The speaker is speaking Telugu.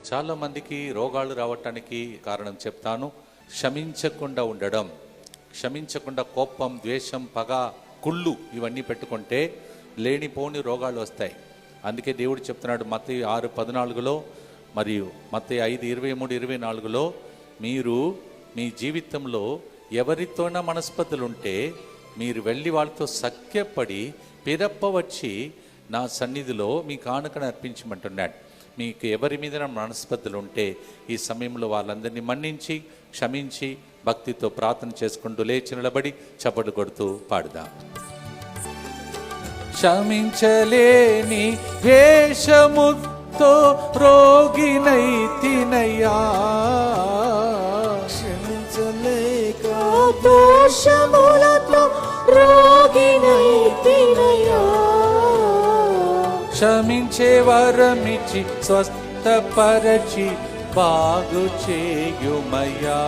చాలా మందికి రోగాలు రావటానికి కారణం చెప్తాను. క్షమించకుండా ఉండడం, క్షమించకుండా కోపం, ద్వేషం, పగ, కుళ్ళు ఇవన్నీ పెట్టుకుంటే లేనిపోని రోగాలు వస్తాయి. అందుకే దేవుడు చెప్తున్నాడు మత్తయి 6:14 మరియు మత్తయి 5:23-24 మీరు మీ జీవితంలో ఎవరితోనా మనస్పర్ధలు ఉంటే మీరు వెళ్ళి వాళ్ళతో సఖ్యపడి పిరప్ప వచ్చి నా సన్నిధిలో మీ కానుకను అర్పించమంటున్నాడు. మీకు ఎవరి మీద మనస్పర్ధలు ఉంటే ఈ సమయంలో వాళ్ళందరినీ మన్నించి క్షమించి భక్తితో ప్రార్థన చేసుకుంటూ లేచి నిలబడి చప్పట్లు కొడుతూ పాడుదాం. క్షమించలేని వేషముతో రోగినైతినయ్యా, క్షమించలేక దోషములతో రోగినైతినయ్యా, క్షమించే వరమిచ్చి స్వస్థపరచి బాగు చేయుమయ్యా.